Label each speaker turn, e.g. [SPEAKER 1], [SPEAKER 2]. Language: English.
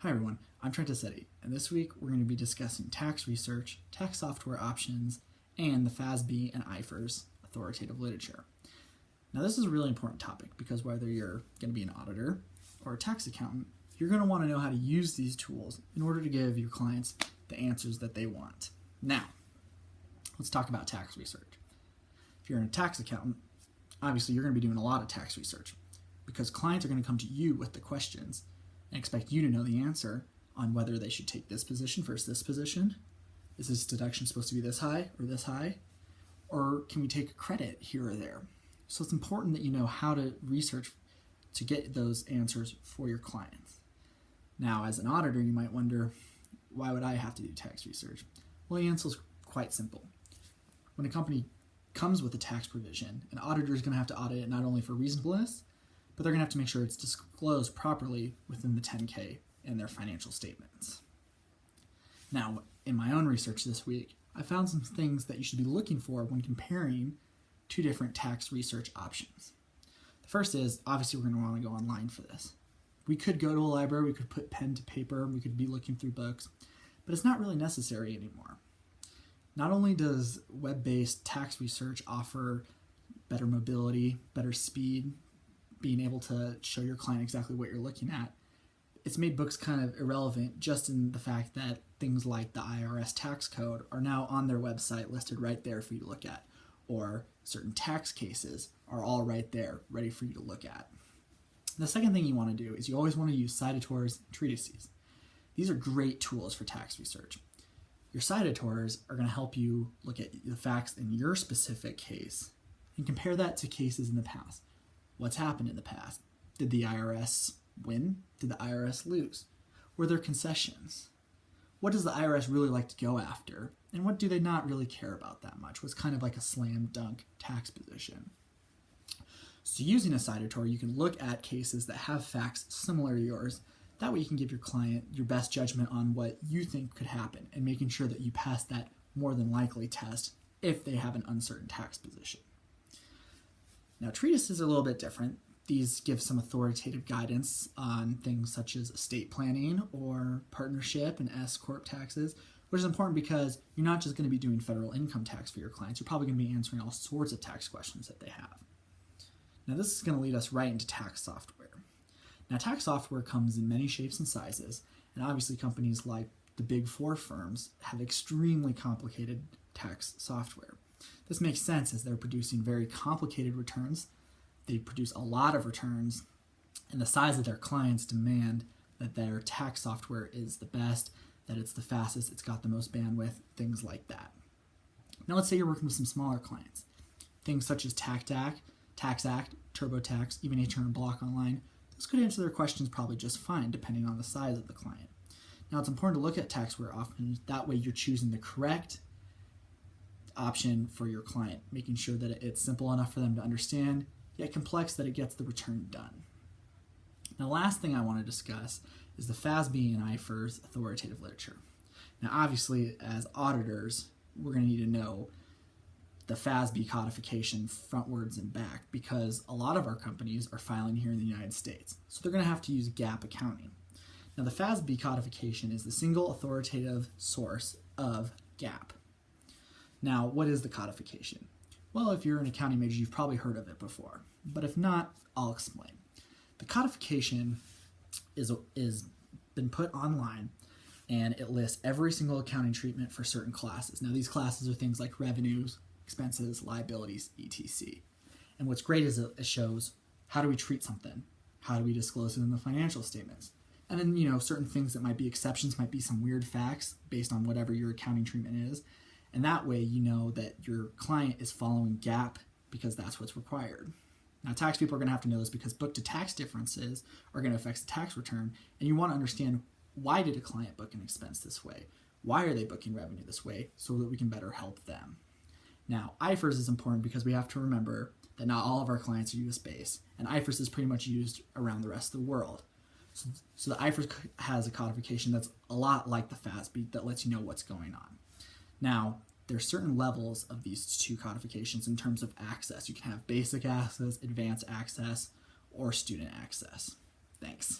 [SPEAKER 1] Hi everyone, I'm Trent Assetti, and this week we're going to be discussing tax research, tax software options, and the FASB and IFRS authoritative literature. Now this is a really important topic because whether you're going to be an auditor or a tax accountant, you're going to want to know how to use these tools in order to give your clients the answers that they want. Now, let's talk about tax research. If you're a tax accountant, obviously you're going to be doing a lot of tax research because clients are going to come to you with the questions and expect you to know the answer on whether they should take this position versus this position. Is this deduction supposed to be this high or this high? Or can we take a credit here or there? So it's important that you know how to research to get those answers for your clients. Now, as an auditor, you might wonder, why would I have to do tax research? Well, the answer is quite simple. When a company comes with a tax provision, an auditor is going to have to audit it not only for reasonableness, but they're going to have to make sure it's disclosed properly within the 10K in their financial statements. Now, in my own research this week, I found some things that you should be looking for when comparing two different tax research options. The first is, obviously we're going to want to go online for this. We could go to a library, we could put pen to paper, we could be looking through books, but it's not really necessary anymore. Not only does web-based tax research offer better mobility, better speed, being able to show your client exactly what you're looking at, it's made books kind of irrelevant just in the fact that things like the IRS tax code are now on their website listed right there for you to look at, or certain tax cases are all right there ready for you to look at. The second thing you want to do is you always want to use citatours and treatises. These are great tools for tax research. Your citatours are going to help you look at the facts in your specific case and compare that to cases in the past. What's happened in the past? Did the IRS win? Did the IRS lose? Were there concessions? What does the IRS really like to go after? And what do they not really care about that much? What's kind of like a slam dunk tax position. So using a citator, you can look at cases that have facts similar to yours. That way you can give your client your best judgment on what you think could happen and making sure that you pass that more than likely test if they have an uncertain tax position. Now, treatises are a little bit different. These give some authoritative guidance on things such as estate planning or partnership and S-corp taxes, which is important because you're not just going to be doing federal income tax for your clients. You're probably going to be answering all sorts of tax questions that they have. Now, this is going to lead us right into tax software. Now, tax software comes in many shapes and sizes, and obviously companies like the Big Four firms have extremely complicated tax software. This makes sense as they're producing very complicated returns. They produce a lot of returns, and the size of their clients demand that their tax software is the best, that it's the fastest, it's got the most bandwidth, things like that. Now let's say you're working with some smaller clients. Things such as TaxAct, TurboTax, even HR and Block Online, those could answer their questions probably just fine depending on the size of the client. Now it's important to look at taxware often, that way you're choosing the correct option for your client, making sure that it's simple enough for them to understand, yet complex that it gets the return done. Now, the last thing I want to discuss is the FASB and IFRS authoritative literature. Now, obviously, as auditors, we're going to need to know the FASB codification frontwards and back because a lot of our companies are filing here in the United States, so they're going to have to use GAAP accounting. Now, the FASB codification is the single authoritative source of GAAP. Now, what is the codification? Well, if you're an accounting major, you've probably heard of it before. But if not, I'll explain. The codification is been put online, and it lists every single accounting treatment for certain classes. Now, these classes are things like revenues, expenses, liabilities, etc. And what's great is it shows how do we treat something? How do we disclose it in the financial statements? And then, certain things that might be exceptions, might be some weird facts based on whatever your accounting treatment is. And that way you know that your client is following GAAP because that's what's required. Now, tax people are going to have to know this because book-to-tax differences are going to affect the tax return, and you want to understand why did a client book an expense this way? Why are they booking revenue this way so that we can better help them? Now, IFRS is important because we have to remember that not all of our clients are US-based, and IFRS is pretty much used around the rest of the world. So the IFRS has a codification that's a lot like the FASB that lets you know what's going on. Now, there are certain levels of these two codifications in terms of access. You can have basic access, advanced access, or student access. Thanks.